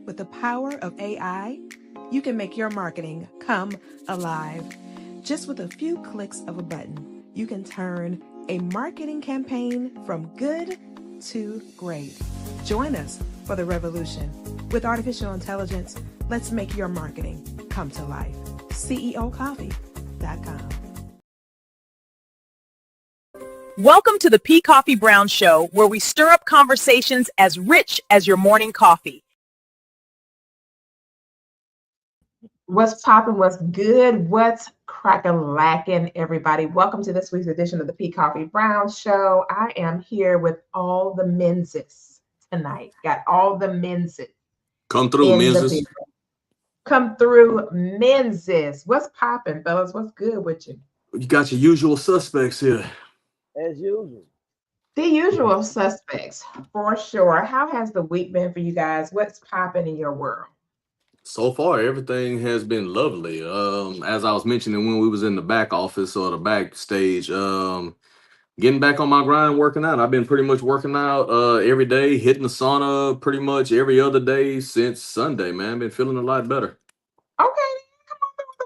With the power of AI, you can make your marketing come alive. Just with a few clicks of a button, you can turn a marketing campaign from good to great. Join us for the revolution. With artificial intelligence, let's make your marketing come to life. CEOcoffee.com. Welcome to the Koffe Brown Show, where we stir up conversations as rich as your morning coffee. What's popping? What's good? What's crack-a-lacking, everybody? Welcome to this week's edition of the Koffe Brown Show. I am here with all the menses tonight. Got all the menses. Come through, menses. Come through, menses. What's popping, fellas? What's good with you? You got your usual suspects here. As usual. The usual suspects, for sure. How has the week been for you guys? What's popping in your world? So far, everything has been lovely. As I was mentioning when we was in the back office or the backstage, getting back on my grind, working out. I've been pretty much working out every day, hitting the sauna pretty much every other day since Sunday, man. Been feeling a lot better. Okay, come on with the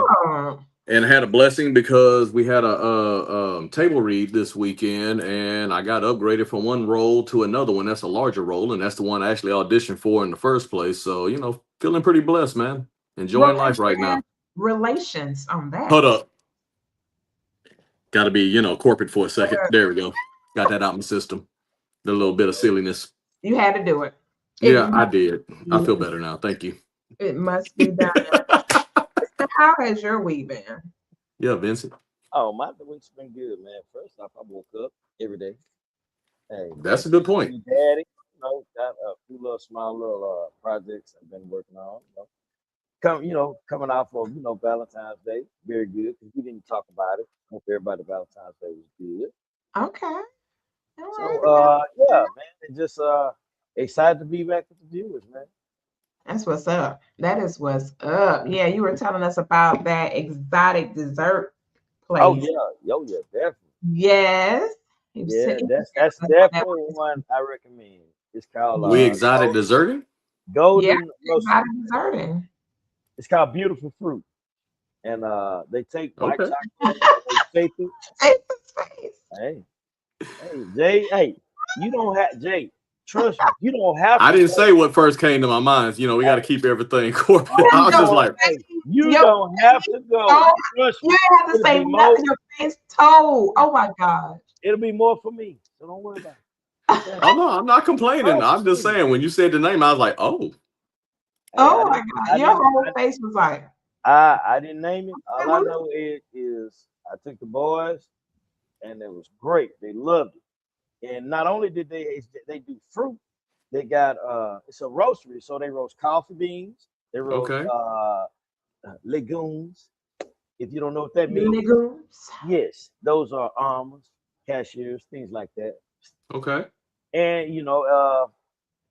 workouts. And I had a blessing because we had a table read this weekend, and I got upgraded from one role to another one. That's a larger role, and that's the one I actually auditioned for in the first place. So, you know, feeling pretty blessed, man. Enjoying life right now. Relations on that. Hold up. Got to be, you know, corporate for a second. There we go. Got that out in the system. The little bit of silliness. You had to do it. Yeah, I did. I feel better now. Thank you. It must be done. How has your week been? Yeah, Vincent. Oh, my week's been good, man. First off, I woke up every day. Hey, that's a good point. Daddy, got a few small projects I've been working on. Coming out for Valentine's Day, very good because we didn't talk about it. Hope everybody Valentine's Day was good. Okay. Yeah, man, just excited to be back with the viewers, man. That's what's up. That is what's up. Yeah, you were telling us about that exotic dessert place. Oh yeah, definitely. Yes. Yeah, that's definitely one I recommend. It's called We Exotic Desserting? Golden Exotic Desserting. It's called Beautiful Fruit. And they take white chocolate, they shake it. Hey, Jay, you don't have Jay. Trust me, you don't have to. I didn't say what first came to my mind. You know, we got to keep everything corporate. I was just like, you don't have to go. Trust me. You don't have to say nothing. Your face told. Oh my God. It'll be more for me. So don't worry about it. Oh no, I'm not complaining. I'm just saying when you said the name, I was like, oh. Oh my God. Your whole face was like. I didn't name it. All I know is I took the boys and it was great. They loved it. And not only did they do fruit, they got it's a roastery, so they roast coffee beans, they roast legumes. If you don't know what that means, legumes. Yes, those are almonds, cashews, things like that. Okay. And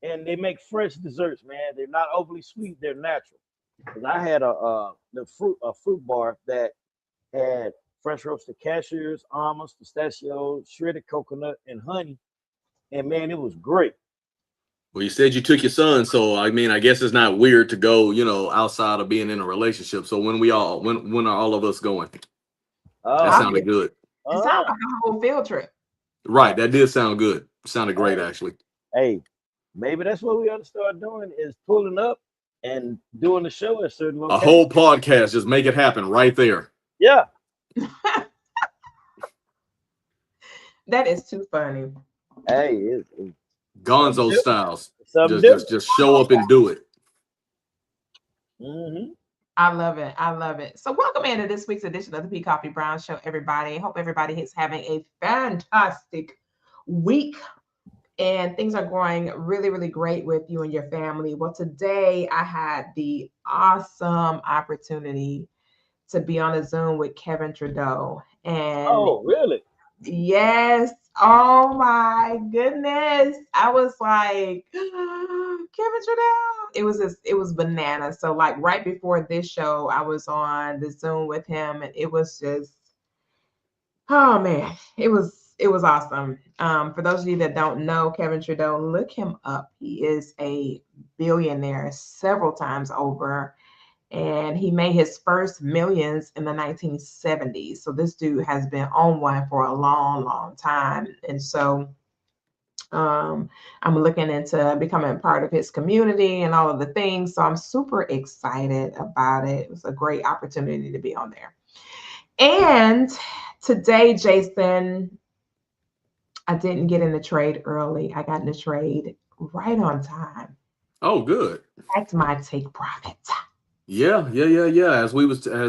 and they make fresh desserts, man. They're not overly sweet; they're natural. Because I had a fruit bar that had fresh roasted cashews, almonds, pistachios, shredded coconut, and honey. And man, it was great. Well, you said you took your son, so I mean, I guess it's not weird to go, outside of being in a relationship. So when are all of us going? That sounded good. It sounded like a whole field trip. Right, that did sound good. Sounded great, actually. Hey, maybe that's what we ought to start doing is pulling up and doing the show at certain locations. A whole podcast, just make it happen right there. Yeah. That is too funny. Hey, it's Gonzo styles. Just show up and do it. Mm-hmm. I love it. I love it. So welcome into this week's edition of the Koffe Brown Show, everybody. I hope everybody is having a fantastic week and things are going really, really great with you and your family. Well, today I had the awesome opportunity to be on a Zoom with Kevin Trudeau. And oh, really? Yes. Oh my goodness. I was like, Kevin Trudeau. It was bananas. So like right before this show, I was on the Zoom with him and it was just, oh man, it was it was awesome. For those of you that don't know Kevin Trudeau, look him up. He is a billionaire several times over, and he made his first millions in the 1970s. So this dude has been on one for a long, long time. And so I'm looking into becoming part of his community and all of the things. So I'm super excited about it. It was a great opportunity to be on there. And today, Jason, I didn't get in the trade early. I got in the trade right on time. Oh, good. That's my take profit. Yeah. As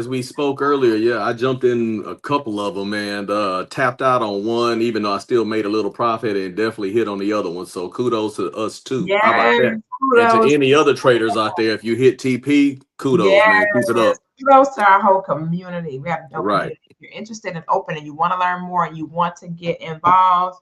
we spoke earlier, yeah, I jumped in a couple of them and tapped out on one, even though I still made a little profit and definitely hit on the other one. So kudos to us too. Yes, How about that? And kudos. to any other traders out there, if you hit TP, kudos, man. Keep it up. Kudos to our whole community. We have no Right. community. If you're interested in opening, you want to learn more, and you want to get involved,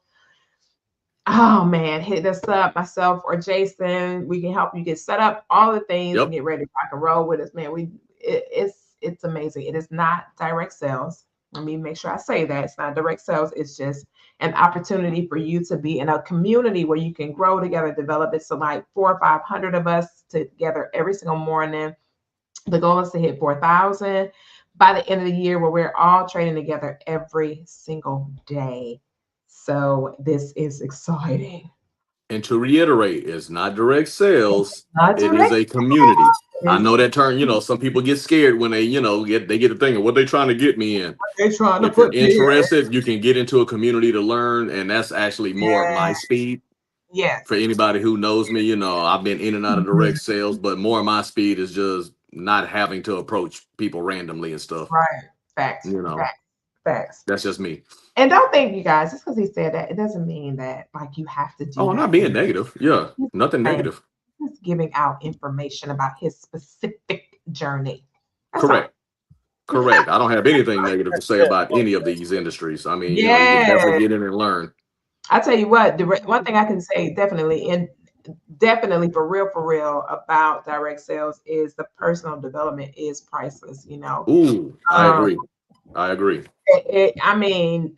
oh man, hit us up, myself or Jason. We can help you get set up, all the things, Yep. and get ready to rock and roll with us, man. It's amazing. It is not direct sales. Let me make sure I say that it's not direct sales. It's just an opportunity for you to be in a community where you can grow together, develop it. So like 400 or 500 of us together every single morning. The goal is to hit 4,000 by the end of the year, where we're all trading together every single day. So this is exciting. And to reiterate, it's not direct sales. Not It is direct a community. I sales. know that term, some people get scared when they get the thing of what they trying to get me in. They're trying to If you're put me in. interested, you can get into a community to learn, and that's actually more of my Yeah. speed. Yes. For anybody who knows me, I've been in and out of direct sales, but more of my speed is just not having to approach people randomly and stuff. Right. Facts. Facts. That's just me. And don't think, you guys, just because he said that, it doesn't mean that like you have to do Oh, I'm that. not being negative. Yeah, nothing Right. negative. He's giving out information about his specific journey. That's Correct. Correct. I don't have anything negative to say about any of these industries. I mean, you can definitely get in and learn. I tell you what, one thing I can say definitely for real about direct sales is the personal development is priceless. Ooh, I agree. I mean,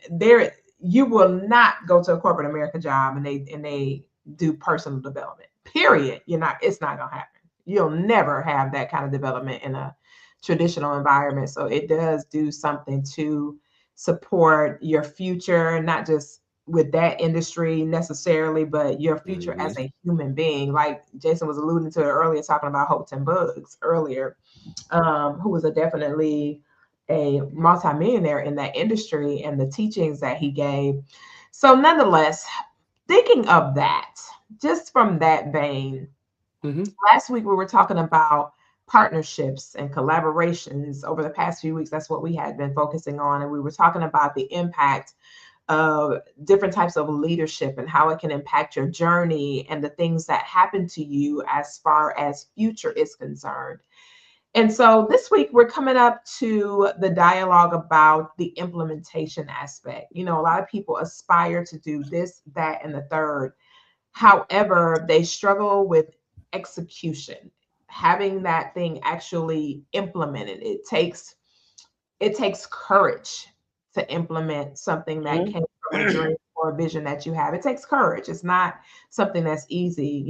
you will not go to a corporate America job and they do personal development. Period. It's not gonna happen. You'll never have that kind of development in a traditional environment. So it does do something to support your future, not just with that industry necessarily, but your future as a human being. Like Jason was alluding to it earlier, talking about Houghton Bugs earlier, who was definitely a multimillionaire in that industry and the teachings that he gave. So nonetheless, thinking of that, just from that vein, last week we were talking about partnerships and collaborations. Over the past few weeks, that's what we had been focusing on. And we were talking about the impact of different types of leadership and how it can impact your journey and the things that happen to you as far as future is concerned. And so this week we're coming up to the dialogue about the implementation aspect. A lot of people aspire to do this, that, and the third. However, they struggle with execution, having that thing actually implemented. It takes courage to implement something that came from a dream or a vision that you have. It takes courage. It's not something that's easy.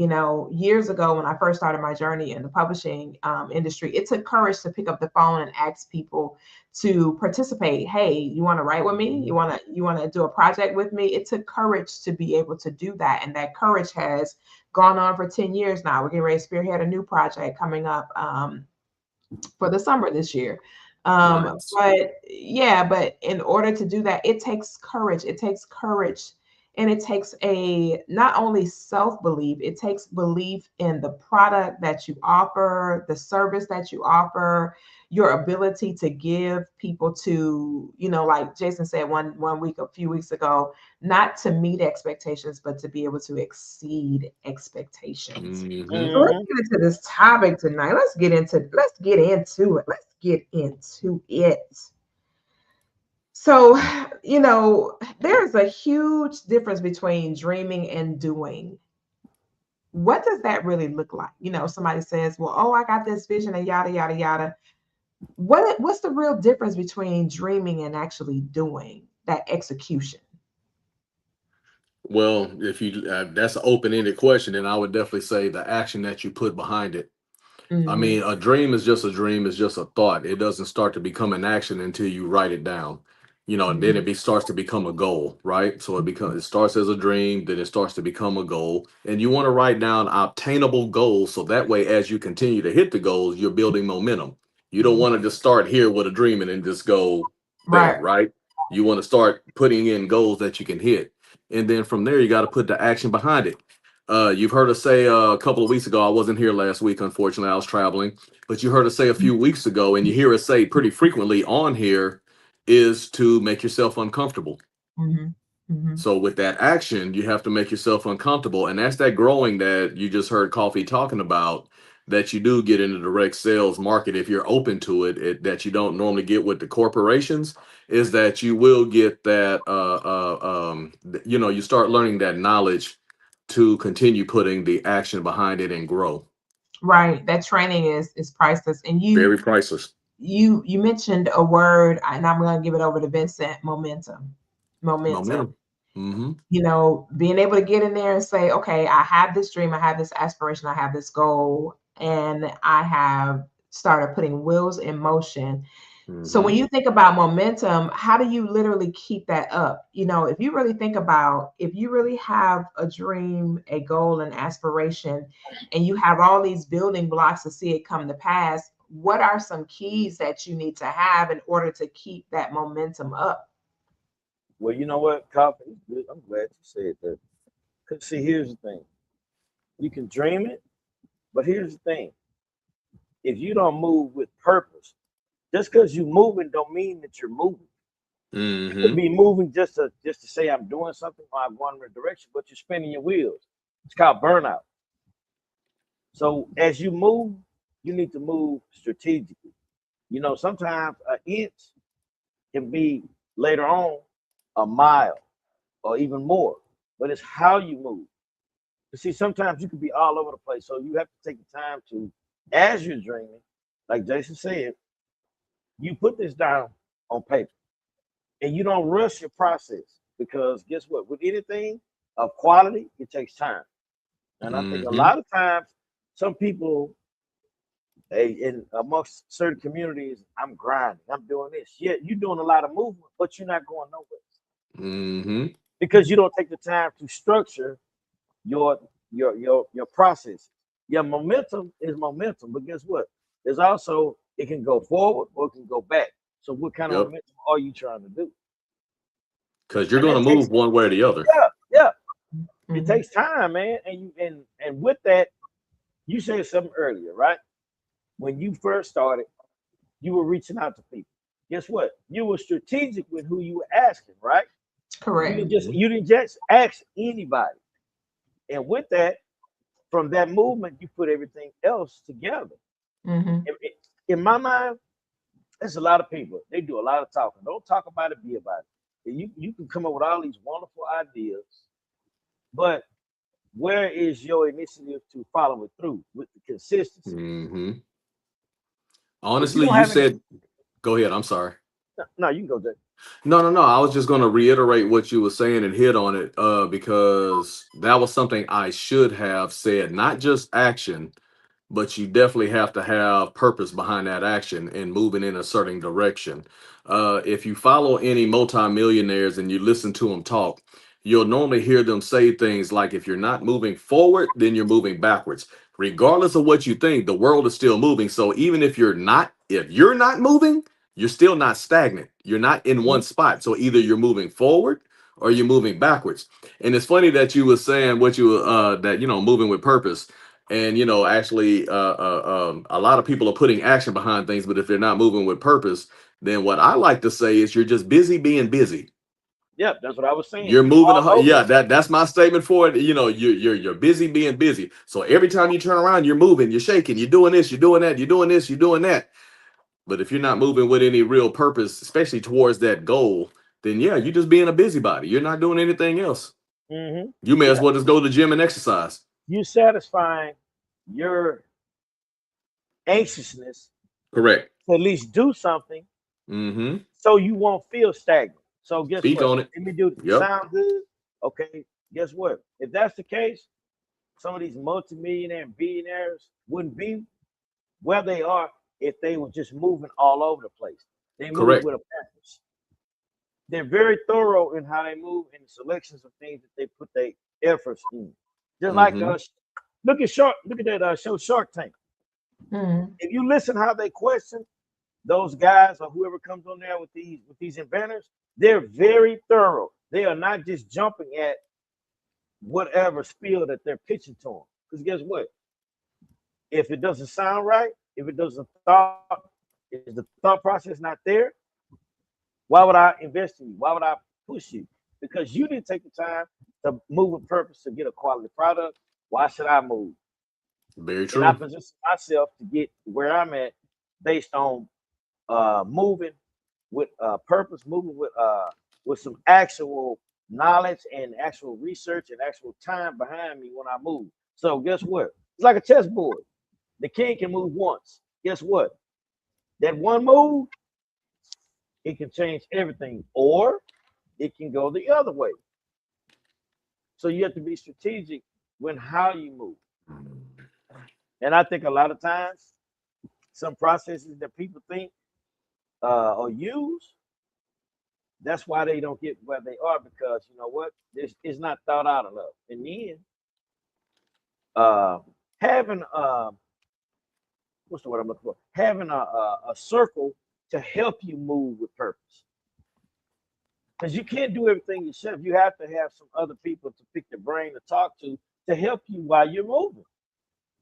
Years ago when I first started my journey in the publishing industry, it took courage to pick up the phone and ask people to participate. Hey, you want to write with me? You want to do a project with me? It took courage to be able to do that. And that courage has gone on for 10 years now. We're getting ready to spearhead a new project coming up for the summer this year. Nice. But in order to do that, it takes courage. And it takes not only self-belief, it takes belief in the product that you offer, the service that you offer, your ability to give people to, like Jason said a few weeks ago, not to meet expectations, but to be able to exceed expectations. So let's get into this topic tonight. Let's get into it. So, there's a huge difference between dreaming and doing. What does that really look like? Somebody says, well, oh, I got this vision and yada, yada, yada. What's the real difference between dreaming and actually doing that execution? Well, if you that's an open-ended question, and I would definitely say the action that you put behind it. I Hmm. mean, a dream is just a dream, it's just a thought. It doesn't start to become an action until you write it down. And then Hmm. it starts to become a goal, right? So it starts as a dream, then it starts to become a goal. And you want to write down obtainable goals so that way as you continue to hit the goals, you're building momentum. You don't want to just start here with a dream and then just go there, Right. right? You want to start putting in goals that you can hit. And then from there, you got to put the action behind it. You've heard us say a couple of weeks ago, I wasn't here last week, unfortunately, I was traveling, but you heard us say a few weeks ago, and you hear us say pretty frequently on here, is to make yourself uncomfortable. Hmm. Hmm. So with that action, you have to make yourself uncomfortable. And that's that growing that you just heard Coffee talking about, that you do get in the direct sales market if you're open to that you don't normally get with the corporations, is that you will get that, you start learning that knowledge to continue putting the action behind it and grow. Right. That training is priceless. And Very priceless. you mentioned a word, and I'm going to give it over to Vincent. Momentum. Momentum. Momentum. Mm-hmm. Being able to get in there and say, okay, I have this dream, I have this aspiration, I have this goal, and I have started putting wheels in motion. So Mm-hmm. when you think about momentum, how do you literally keep that up? If you really think about, if you really have a dream, a goal, an aspiration, and you have all these building blocks to see it come to pass, what are some keys that you need to have in order to keep that momentum up? Well, you know what, Coffee? I'm glad you said that. Because see, here's the thing: you can dream it, but here's the thing: if you don't move with purpose, just because you're moving, don't mean that you're moving. You could Mm-hmm. be moving just to say I'm doing something or I'm going in a direction, but you're spinning your wheels. It's called burnout. So as you move, you need to move strategically. Sometimes an inch can be later on a mile or even more, but it's how you move. You see, sometimes you can be all over the place, so you have to take the time to, as you're dreaming, like Jason said, you put this down on paper, and you don't rush your process because guess what? With anything of quality, it takes time, and I think a Mm-hmm. lot of times some people, in amongst certain communities, I'm grinding, I'm doing this. Yeah, you're doing a lot of movement, but you're not going nowhere Mm-hmm. because you don't take the time to structure your your process. Your momentum is momentum, but guess what? There's also, it can go forward or it can go back. So what kind of Yep. momentum are you trying to do? Because you're And going that to takes, move one way or the other. yeah, it Mhm. takes time, man. And with that, you said something earlier, right? When you first started, you were reaching out to people. Guess what? You were strategic with who you were asking, right? You Correct. didn't just Mm-hmm. you didn't just ask anybody. And with that, from that movement, you put everything else together. Hmm. In, in my mind, there's a lot of people. They do a lot of talking. Don't talk about it, be about it. And you can come up with all these wonderful ideas, but where is your initiative to follow it through with the consistency? Mm-hmm. If you Honestly, don't you have any, said, go ahead. I'm sorry. no, you can go, Jay. No, no, no. I was just going to reiterate what you were saying and hit on it, because that was something I should have said, not just action, but you definitely have to have purpose behind that action and moving in a certain direction. If you follow any multimillionaires and you listen to them talk, you'll normally hear them say things like, if you're not moving forward, then you're moving backwards. Regardless of what you think, the world is still moving. So even if you're not moving, you're still not stagnant. You're not in one spot. So either you're moving forward or you're moving backwards. And it's funny that you were saying what you that moving with purpose. And actually, a lot of people are putting action behind things, but if they're not moving with purpose, then what I like to say is you're just busy being busy. Yeah, that's what I was saying. You're You moving. all over the Yeah, place. that's my statement for it. You're busy being busy. So every time you turn around, you're moving, you're shaking, you're doing this, you're doing that, you're doing this, you're doing that. But if you're not moving with any real purpose, especially towards that goal, then yeah, you're just being a busybody. You're not doing anything else. You may as Yeah, well just go to the gym and exercise. you satisfying your anxiousness Correct. to at least do something Mm-hmm. so you won't feel stagnant. So guess Speak what? on it. Let me do it. Yep. Sound good? Okay. Guess what? If that's the case, some of these multimillionaire and billionaires wouldn't be where they are if they were just moving all over the place. They move Correct. with a purpose. They're very thorough in how they move in the selections of things that they put their efforts in. Just like Mhm. look at that show Shark Tank. If you listen how they question those guys or whoever comes on there with these inventors, they're very thorough. They are not just jumping at whatever spiel that they're pitching to them. Because guess what? If it doesn't sound right, if the thought process not there, why would I invest in you? Why would I push you? Because you didn't take the time to move with purpose to get a quality product. Why should I move? Very And I true. position myself to get where I'm at based on moving with purpose, moving with some actual knowledge and actual research and actual time behind me when I move. So guess what? It's like a chessboard. The king can move once. Guess what? That one move, it can change everything, or it can go the other way. So you have to be strategic when how you move. And I think a lot of times, some processes that people think or use, that's why they don't get where they are, because you know what? This is not thought out enough. And then having what's the word I'm looking for? Having a circle to help you move with purpose. Because you can't do everything yourself. You have to have some other people to pick your brain to talk to help you while you're moving.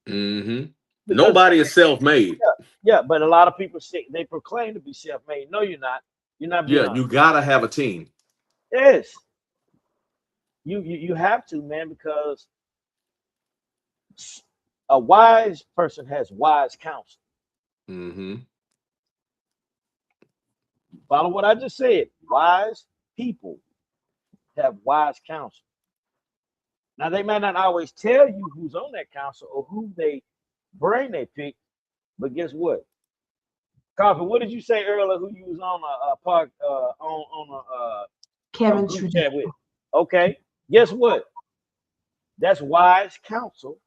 Mm-hmm. Because Nobody is self-made. yeah, but a lot of people say they proclaim to be self-made. No, you're not. You're not being Yeah, honest. you gotta have a team. Yes, you have to, man, because a wise person has wise counsel. Mm-hmm. Follow what I just said. Wise people have wise counsel. Now they might not always tell you who's on that council or who they brain they pick, but guess what? Koffe, what did you say earlier? Who you was on a park on a Kevin group Trudeau. chat with? Okay, guess what? That's wise counsel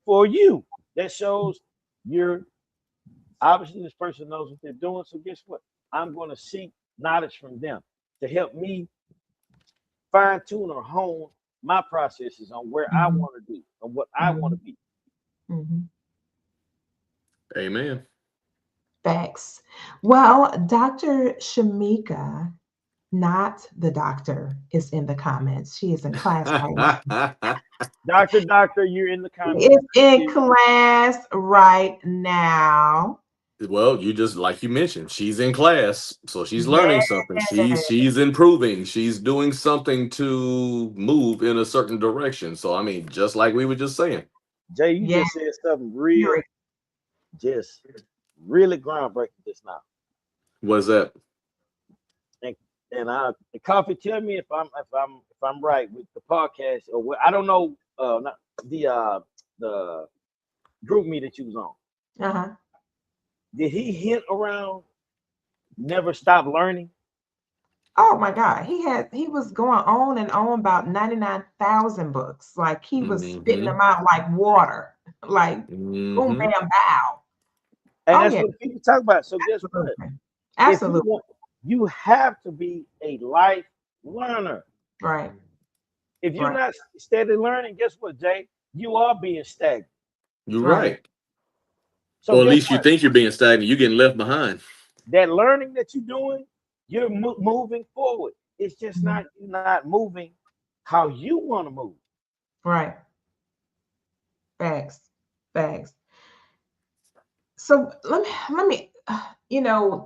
for you. That shows you're obviously this person knows what they're doing. So guess what? I'm going to seek knowledge from them to help me fine tune or hone my processes on where I want to do and what I want to be. Amen. Facts. Well, Dr. Shamika, not the doctor, is in the comments. She is in class right now. Doctor, you're in the comments. Is in class right now. Well, you just like you mentioned, she's in class, so she's learning Yes. something. She's improving. She's doing something to move in a certain direction. So I mean, just like we were just saying. Jay, you Yes. just said something real, just really groundbreaking just now. What's that? And Koffe, tell me if I'm right with the podcast or what. I don't know. Not the group me that you was on. Did he hint around never stop learning? Oh my God. He was going on and on about 99,000 books. Like he was spitting them out like water. Like boom, bam, bow. And that's what people talk about. So guess what? Absolutely. You have to be a life learner. Right. If you're not steady learning, guess what, Jay? You are being stagnant. You're right. So or at least you think you're being stagnant. You're getting left behind. That learning that you're doing, you're moving forward. It's just not moving how you want to move. Right. Facts. So let me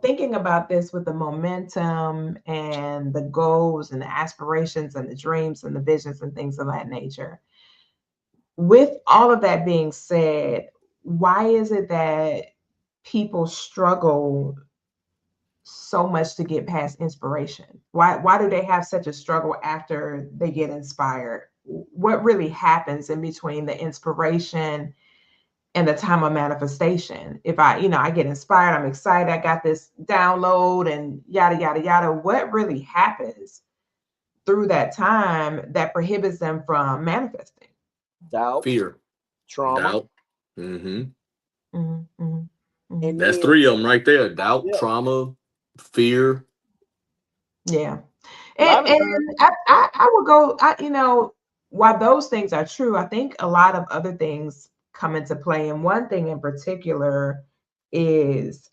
thinking about this with the momentum and the goals and the aspirations and the dreams and the visions and things of that nature. With all of that being said, why is it that people struggle so much to get past inspiration? Why do they have such a struggle after they get inspired? What really happens in between the inspiration and the time of manifestation? If I get inspired, I'm excited, I got this download and yada, yada, yada. What really happens through that time that prohibits them from manifesting? Doubt, Fear, trauma, doubt. Mm-hmm. Mm-hmm, mm-hmm. and That's then 3 of them right there. Doubt, yeah, trauma, fear. Yeah. a lot of And times, I will go, while those things are true, I think a lot of other things come into play. And one thing in particular is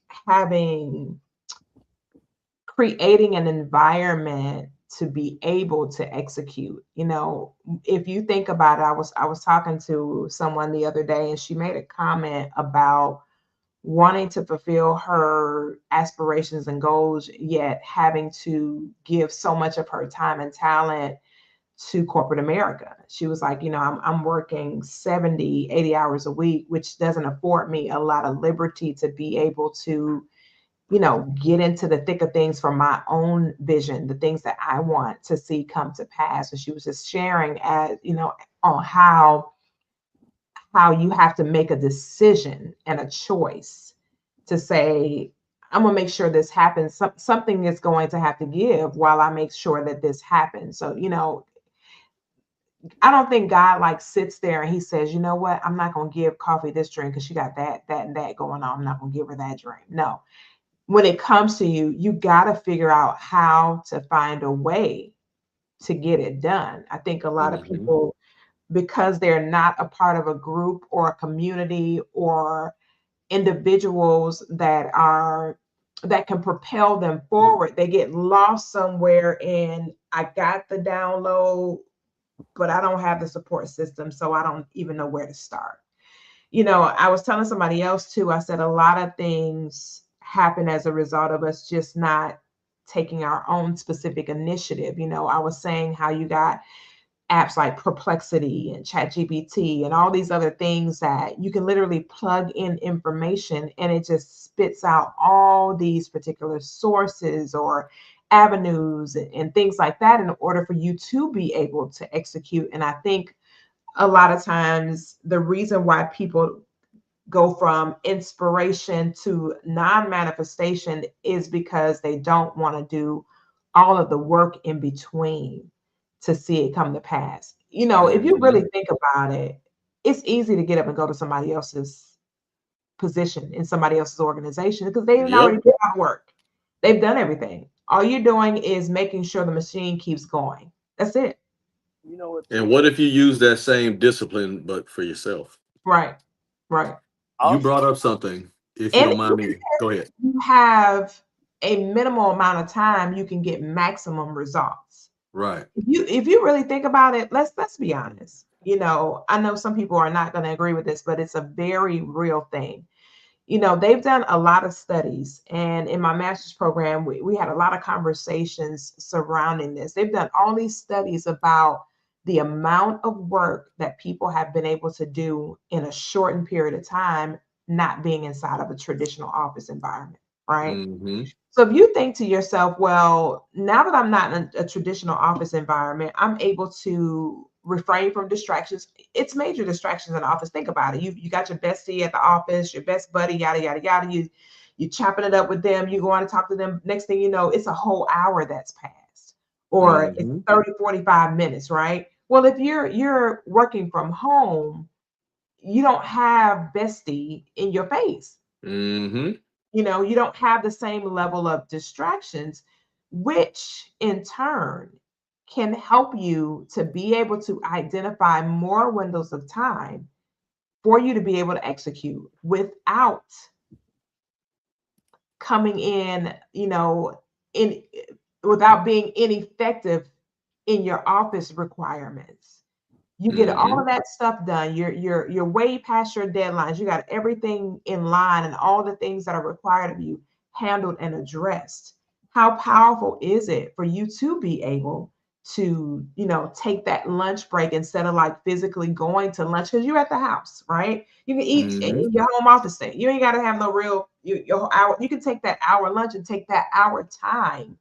creating an environment to be able to execute. If you think about it, I was talking to someone the other day, and she made a comment about wanting to fulfill her aspirations and goals, yet having to give so much of her time and talent to corporate America. She was like, I'm working 70, 80 hours a week, which doesn't afford me a lot of liberty to be able to, get into the thick of things for my own vision, the things that I want to see come to pass. And she was just sharing on how you have to make a decision and a choice to say, I'm going to make sure this happens. Something is going to have to give while I make sure that this happens. So, I don't think God like sits there and he says, you know what, I'm not going to give Coffee this drink because she got that, and that going on. I'm not going to give her that drink. No. When it comes to you, you got to figure out how to find a way to get it done. I think a lot of Mm-hmm. people, because they're not a part of a group or a community or individuals that can propel them forward, they get lost somewhere in, I got the download, but I don't have the support system, so I don't even know where to start. I was telling somebody else too, I said a lot of things happen as a result of us just not taking our own specific initiative. I was saying how you got apps like Perplexity and ChatGPT and all these other things that you can literally plug in information and it just spits out all these particular sources or avenues and things like that in order for you to be able to execute. And I think a lot of times the reason why people go from inspiration to non-manifestation is because they don't want to do all of the work in between to see it come to pass. If you Mm-hmm. really think about it, it's easy to get up and go to somebody else's position in somebody else's organization because they didn't already Yep. do all the work. They've done everything. All you're doing is making sure the machine keeps going. That's it. you know what And too. what if you use that same discipline, but for yourself? Right. Right. You Also, brought up something, if you And don't mind me. Go ahead. you have a minimal amount of time, you can get maximum results. Right. If you really think about it, let's be honest. I know some people are not going to agree with this, but it's a very real thing. They've done a lot of studies, and in my master's program, we had a lot of conversations surrounding this. They've done all these studies about the amount of work that people have been able to do in a shortened period of time, not being inside of a traditional office environment, right? Mm-hmm. So if you think to yourself, well, now that I'm not in a traditional office environment, I'm able to refrain from distractions. It's major distractions in the office. Think about it. You got your bestie at the office, your best buddy, yada, yada, yada. You chopping it up with them. You go on to talk to them. Next thing you know, it's a whole hour that's passed, or it's Mm-hmm. 30, 45 minutes, right? Well, if you're working from home, you don't have bestie in your face. Mm-hmm. You don't have the same level of distractions, which in turn can help you to be able to identify more windows of time for you to be able to execute without coming in without being ineffective in your office requirements. You get all Mm-hmm. of that stuff done. You're way past your deadlines. You got everything in line and all the things that are required of you handled and addressed. How powerful is it for you to be able to, take that lunch break instead of like physically going to lunch because you're at the house, right? You can eat Mm-hmm. in your home office thing. You ain't got to have no real your hour. You can take that hour lunch and take that hour time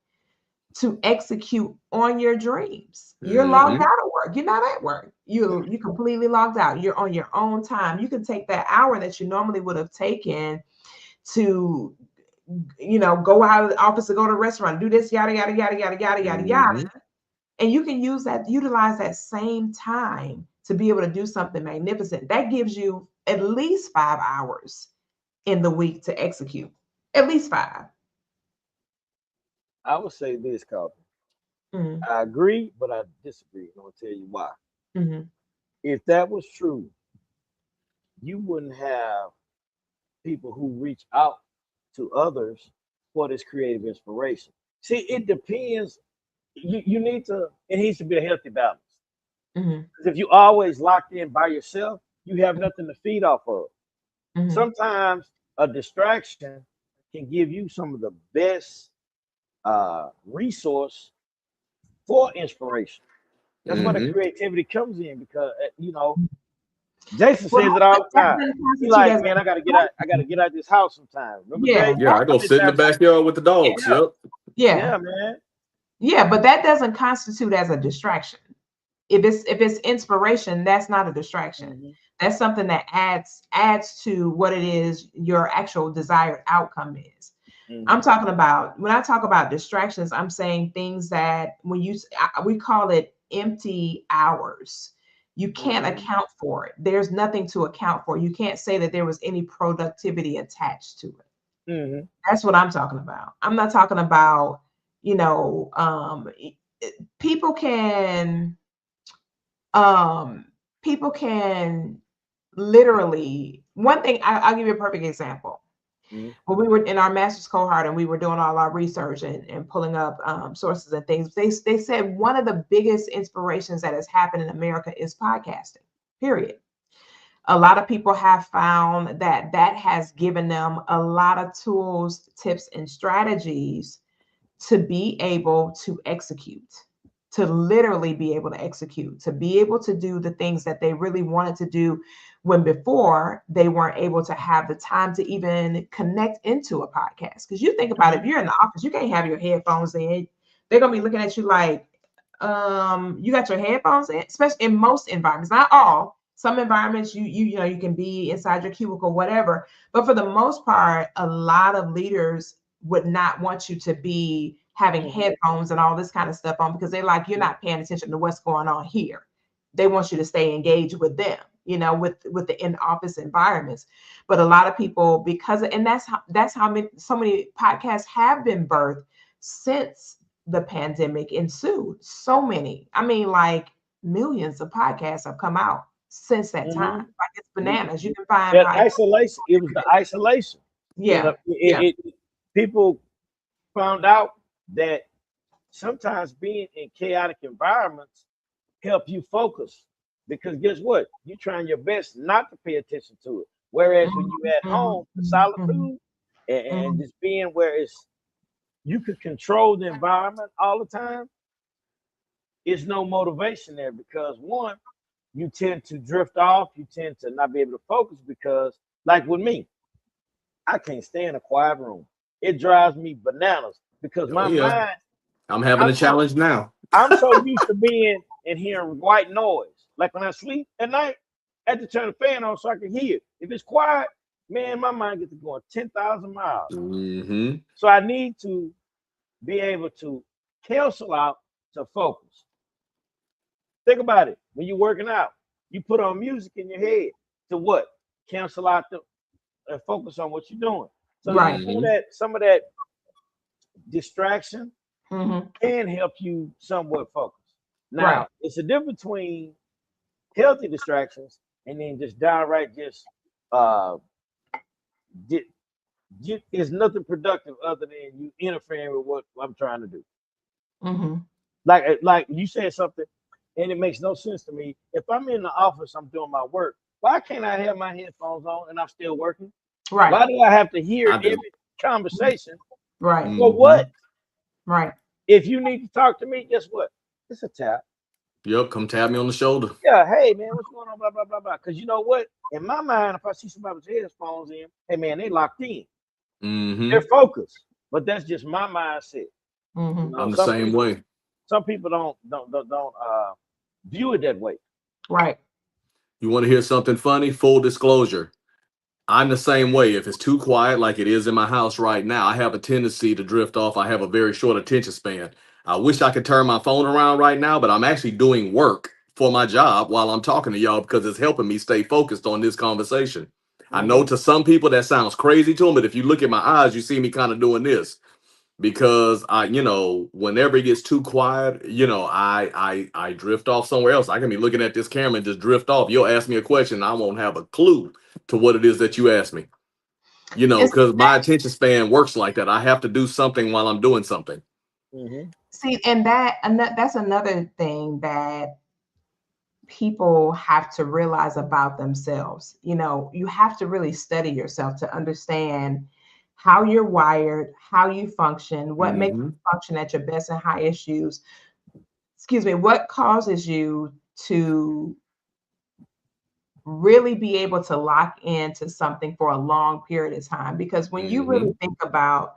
to execute on your dreams. You're logged Mm-hmm. out of work. You're not at work. You completely logged out. You're on your own time. You can take that hour that you normally would have taken to, go out of the office to go to a restaurant, do this, yada, yada, yada, yada, yada, yada, Mm-hmm. yada. And you can utilize that same time to be able to do something magnificent. That gives you at least 5 hours in the week to execute. At least 5. I would say this, Koffe. Mm-hmm. I agree, but I disagree. I'm gonna tell you why. Mm-hmm. If that was true, you wouldn't have people who reach out to others for this creative inspiration. See, it depends. You need to. It needs to be a healthy balance. Mm-hmm. Because if you always locked in by yourself, you have nothing to feed off of. Mm-hmm. Sometimes a distraction can give you some of the best resource for inspiration. That's where the creativity comes in because Jason Well, says it all the that time. doesn't He constitute like, as man, a I gotta get out. I gotta get out this house sometime. Remember, Yeah. Jason? Yeah, I go sit in the backyard with the dogs. Yeah. Yep. yeah. Yeah, man. Yeah, but that doesn't constitute as a distraction. If it's inspiration, that's not a distraction. Mhm. That's something that adds to what it is your actual desired outcome is. Mhm. I'm talking about, when I talk about distractions, I'm saying things that we call it empty hours. You can't account for it. There's nothing to account for. You can't say that there was any productivity attached to it. Mhm. That's what I'm talking about. I'm not talking about, people can people can literally, one thing, I'll give you a perfect example. Mhm. When we were in our master's cohort and we were doing all our research and pulling up sources and things, they said one of the biggest inspirations that has happened in America is podcasting, period. A lot of people have found that has given them a lot of tools, tips, and strategies to be able to execute, to literally be able to execute, to be able to do the things that they really wanted to do when before they weren't able to have the time to even connect into a podcast. Because you think about it, if you're in the office, you can't have your headphones in. They're gonna be looking at you like, you got your headphones in, especially in most environments, not all. Some environments you can be inside your cubicle, whatever. But for the most part, a lot of leaders would not want you to be having headphones and all this kind of stuff on because they're like, you're not paying attention to what's going on here. They want you to stay engaged with them, with the in-office environments. But a lot of people, and that's how so many podcasts have been birthed since the pandemic ensued. So many. I mean, like millions of podcasts have come out since that time. Like, it's bananas. You can find That podcasts. isolation. It was the isolation. Yeah. People found out that sometimes being in chaotic environments help you focus because guess what? You're trying your best not to pay attention to it. Whereas when you're at home, the solitude and just being where you could control the environment all the time, it's no motivation there because one, you tend to drift off, you tend to not be able to focus because, like with me, I can't stay in a quiet room. It drives me bananas because my mind. I'm having a challenge now. I'm so used to being and hearing white noise. Like when I sleep at night, I have to turn the fan on so I can hear. If it's quiet, man, my mind gets to going 10,000 miles. Mm-hmm. So I need to be able to cancel out to focus. Think about it. When you're working out, you put on music in your head to what? Cancel out and focus on what you're doing. So some of that distraction can help you somewhat focus. Now, it's a difference between healthy distractions and then just downright just it's nothing productive other than you interfering with what I'm trying to do. Like you said something, and it makes no sense to me. If I'm in the office, I'm doing my work. Why can't I have my headphones on and I'm still working? Right. Why do I have to hear every conversation? Right. For what? Right. If you need to talk to me, guess what? It's a tap. Yep, come tap me on the shoulder. Yeah, hey man, what's going on? Blah blah blah blah. Because you know what? In my mind, if I see somebody with headphones in, hey man, they locked in. They're focused. But that's just my mindset. You know, I'm the same way. Some people don't view it that way. Right. You want to hear something funny? Full disclosure. I'm the same way. If it's too quiet, like it is in my house right now, I have a tendency to drift off. I have a very short attention span. I wish I could turn my phone around right now, but I'm actually doing work for my job while I'm talking to y'all because it's helping me stay focused on this conversation. I know to some people that sounds crazy to them, but if you look at my eyes, you see me kind of doing this because whenever it gets too quiet, I drift off somewhere else. I can be looking at this camera and just drift off. You'll ask me a question, I won't have a clue to what it is that you asked me. Because my attention span works like that. I have to do something while I'm doing something. See, and that's another thing that people have to realize about themselves. You have to really study yourself to understand how you're wired, how you function, what makes you function at your best and highest use. Excuse me, what causes you to really be able to lock into something for a long period of time? Because when you really think about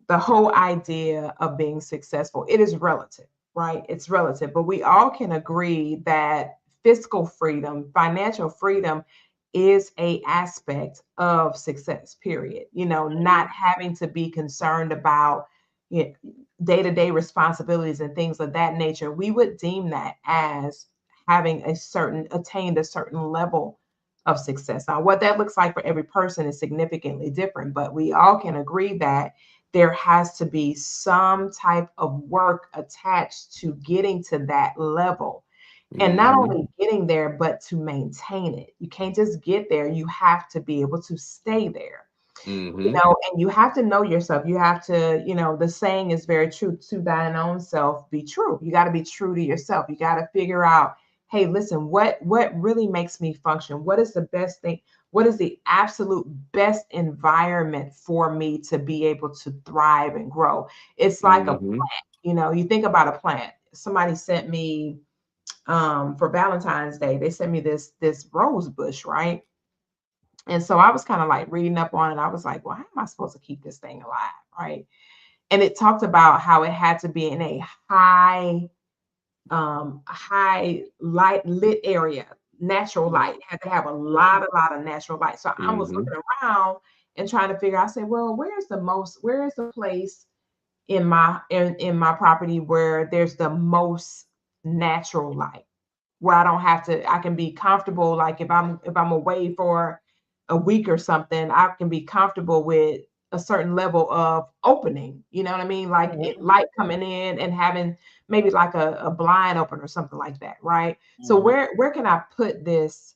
the whole idea of being successful, it is relative, right? It's relative, but we all can agree that fiscal freedom, financial freedom is a aspect of success, period. Not having to be concerned about day-to-day responsibilities and things of that nature. We would deem that as having attained a certain level of success. Now, what that looks like for every person is significantly different, but we all can agree that there has to be some type of work attached to getting to that level. And not only getting there, but to maintain it. You can't just get there. You have to be able to stay there. And you have to know yourself. You have to, the saying is very true, to thine own self be true. You got to be true to yourself. You got to figure out, hey, listen, what really makes me function? What is the best thing? What is the absolute best environment for me to be able to thrive and grow? It's like a plant. You think about a plant. Somebody sent me for Valentine's Day, they sent me this rose bush, right? And so I was kind of like reading up on it. I was like, well, how am I supposed to keep this thing alive, right? And it talked about how it had to be in a high light lit area, natural light. It had to have a lot of natural light. So I was looking around and trying to figure out, I said, well, where is the place in my property where there's the most natural light, where I can be comfortable. Like if I'm away for a week or something, I can be comfortable with a certain level of opening. You know what I mean? Like light coming in and having maybe like a blind open or something like that, right? So where can I put this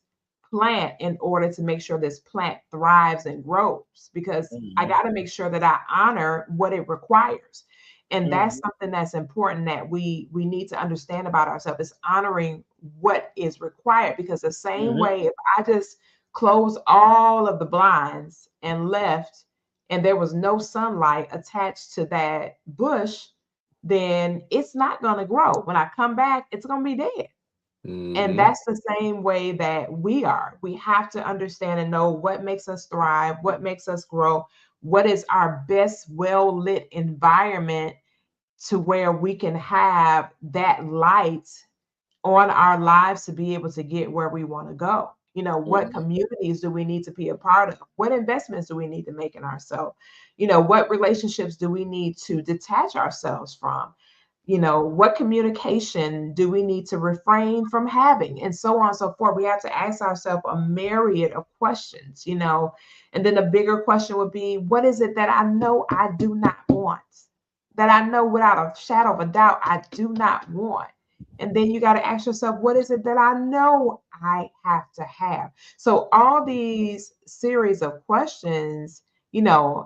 plant in order to make sure this plant thrives and grows? Because I got to make sure that I honor what it requires. And that's something that's important that we need to understand about ourselves, is honoring what is required. Because the same way, if I just closed all of the blinds and left, and there was no sunlight attached to that bush, then it's not going to grow. When I come back, it's going to be dead. And that's the same way that we are. We have to understand and know what makes us thrive, what makes us grow, what is our best well-lit environment to where we can have that light on our lives to be able to get where we want to go. What communities do we need to be a part of? What investments do we need to make in ourselves? What relationships do we need to detach ourselves from? What communication do we need to refrain from having, and so on and so forth. We have to ask ourselves a myriad of questions, and then the bigger question would be, what is it that I know I do not want? That I know without a shadow of a doubt I do not want. And then you got to ask yourself, what is it that I know I have to have? So all these series of questions,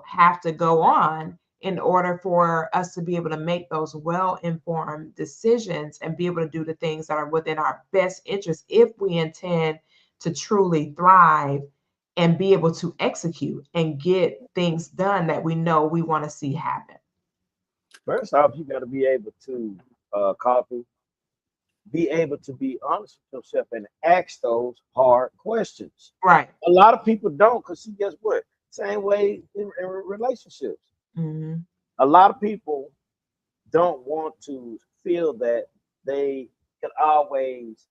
have to go on in order for us to be able to make those well-informed decisions and be able to do the things that are within our best interest if we intend to truly thrive and be able to execute and get things done that we know we want to see happen. First off, you got to be able to be able to be honest with yourself and ask those hard questions. Right. A lot of people don't, because see, guess what? Same way in relationships. A lot of people don't want to feel that they can always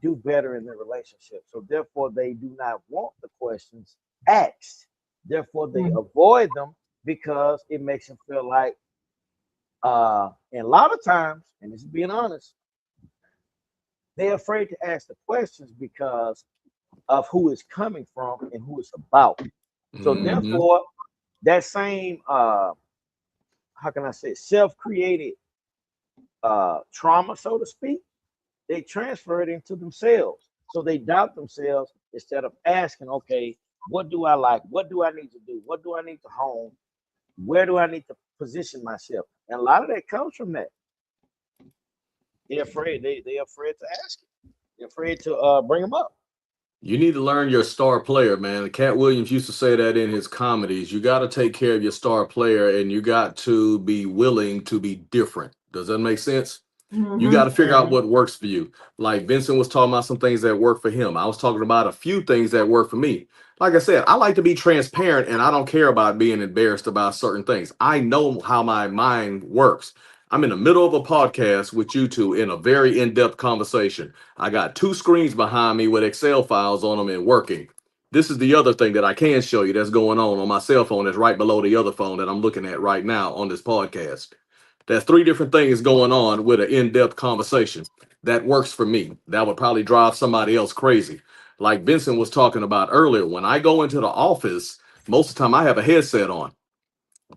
do better in their relationship. So therefore, they do not want the questions asked. Therefore, they avoid them because it makes them feel like And a lot of times, and this is being honest, they're afraid to ask the questions because of who it's coming from and who it's about. So Hmm. therefore, that same how can I say self-created trauma, so to speak, they transfer it into themselves. So they doubt themselves instead of asking, okay, what do I like? What do I need to do? What do I need to hone? Where do I need to position myself? And a lot of that comes from that. They're afraid. They're afraid to ask it. They're afraid to bring them up. You need to learn your star player, man. Cat Williams used to say that in his comedies. You got to take care of your star player, and you got to be willing to be different. Does that make sense? You got Mm-hmm. to figure out what works for you. Like Vincent was talking about some things that work for him. I was talking about a few things that work for me. Like I said, I like to be transparent and I don't care about being embarrassed about certain things. I know how my mind works. I'm in the middle of a podcast with you two in a very in-depth conversation. I got two screens behind me with Excel files on them and working. This is the other thing that I can show you that's going on my cell phone that's right below the other phone that I'm looking at right now on this podcast. There's three different things going on with an in-depth conversation. That works for me. That would probably drive somebody else crazy. Like Vincent was talking about earlier, when I go into the office, most of the time I have a headset on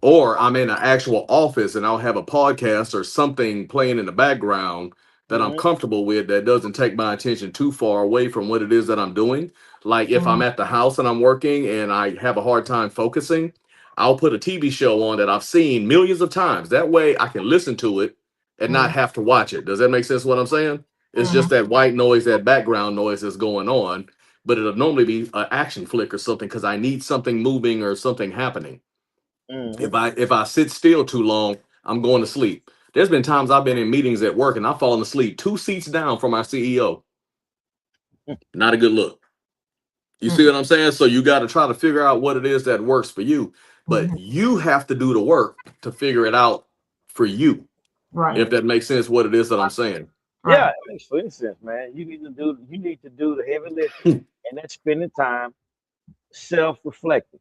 or I'm in an actual office and I'll have a podcast or something playing in the background that I'm Mm-hmm. comfortable with that doesn't take my attention too far away from what it is that I'm doing. Like if I'm at the house and I'm working and I have a hard time focusing, I'll put a TV show on that I've seen millions of times. That way I can listen to it and not Mm-hmm. have to watch it. Does that make sense what I'm saying? It's Mm-hmm. just that white noise, that background noise that's going on, but it'll normally be an action flick or something because I need something moving or something happening. Mm-hmm. If I sit still too long, I'm going to sleep. There's been times I've been in meetings at work and I've fallen asleep 2 seats down from our CEO. Not a good look. You see what I'm saying? So you got to try to figure out what it is that works for you, but Mm-hmm. you have to do the work to figure it out for you. Right. If that makes sense, what it is that I'm saying. Yeah, Right. it makes full sense, man. You need to do the heavy lifting, and that's spending time self-reflecting.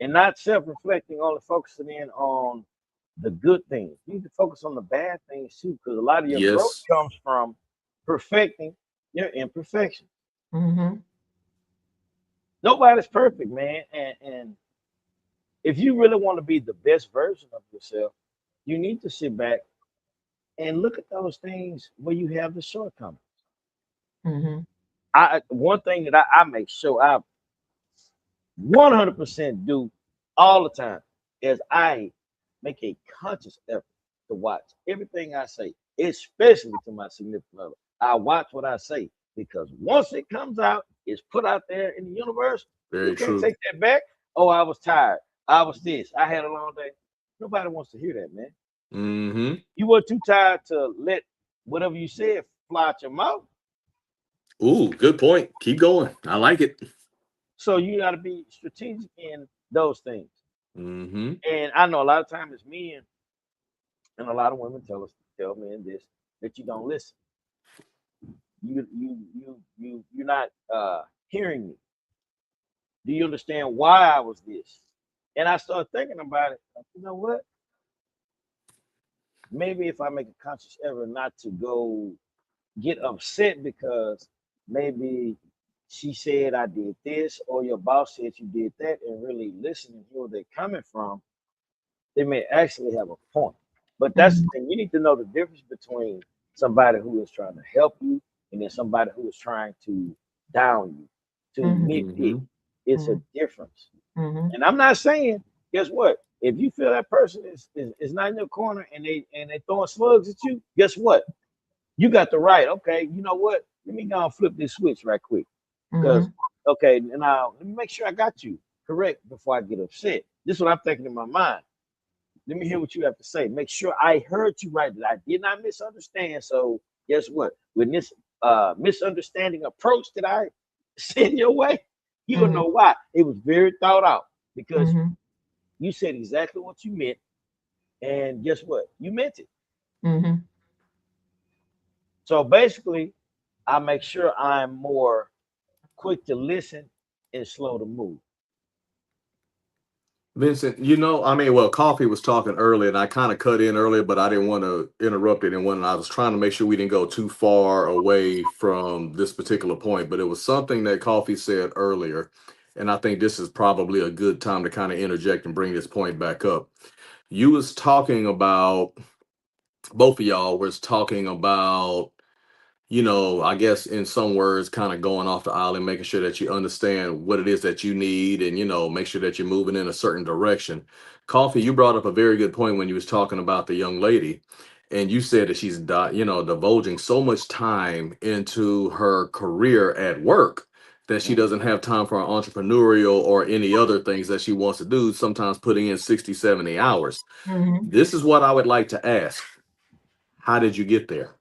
And not self-reflecting, only focusing in on the good things. You need to focus on the bad things too, because a lot of your growth Yes. comes from perfecting your imperfections. Mm-hmm. Nobody's perfect, man. And if you really want to be the best version of yourself, you need to sit back and look at those things where you have the shortcomings. Mm-hmm. I one thing that I make sure I 100% do all the time is I make a conscious effort to watch everything I say, especially to my significant other. I watch what I say because once it comes out, it's put out there in the universe. You Very can't true. take that back. Oh, I was tired. I was this. I had a long day. Nobody wants to hear that, man. Mm-hmm. You were too tired to let whatever you said fly out your mouth. Ooh, good point. Keep going. I like it. So you got to be strategic in those things. Mm-hmm. And I know a lot of times it's men and a lot of women tell men this that you don't listen. You're not hearing me. Do you understand why I was this? And I started thinking about it. Like, you know what? Maybe if I make a conscious effort not to go get upset because maybe she said I did this or your boss said you did that, and really listen and hear where they're coming from, they may actually have a point. But that's the Mm-hmm. thing. You need to know the difference between somebody who is trying to help you and then somebody who is trying to down you, to Mm-hmm. nitpick. Mm-hmm. It's a difference. Mm-hmm. And I'm not saying, guess what? If you feel that person is not in your corner and they throwing slugs at you, guess what? You got the right. Okay, you know what? Let me go and flip this switch right quick. Mm-hmm. Because okay, now let me make sure I got you correct before I get upset. This is what I'm thinking in my mind. Let me hear what you have to say. Make sure I heard you right. That I did not misunderstand. So guess what? With this misunderstanding approach that I sent your way, you'll Mm-hmm. know why. It was very thought out because Mm-hmm. you said exactly what you meant, and guess what? You meant it. Mm-hmm. So basically, I make sure I'm more quick to listen and slow to move. Vincent, well, Coffee was talking earlier, and I kind of cut in earlier, but I didn't want to interrupt anyone. And I was trying to make sure we didn't go too far away from this particular point. But it was something that Coffee said earlier, and I think this is probably a good time to kind of interject and bring this point back up. You was talking about, both of y'all was talking about, I guess in some words, kind of going off the island, making sure that you understand what it is that you need and, make sure that you're moving in a certain direction. Coffee, you brought up a very good point when you was talking about the young lady. And you said that she's, divulging so much time into her career at work that she doesn't have time for entrepreneurial or any other things that she wants to do, sometimes putting in 60, 70 hours. Mm-hmm. This is what I would like to ask. How did you get there?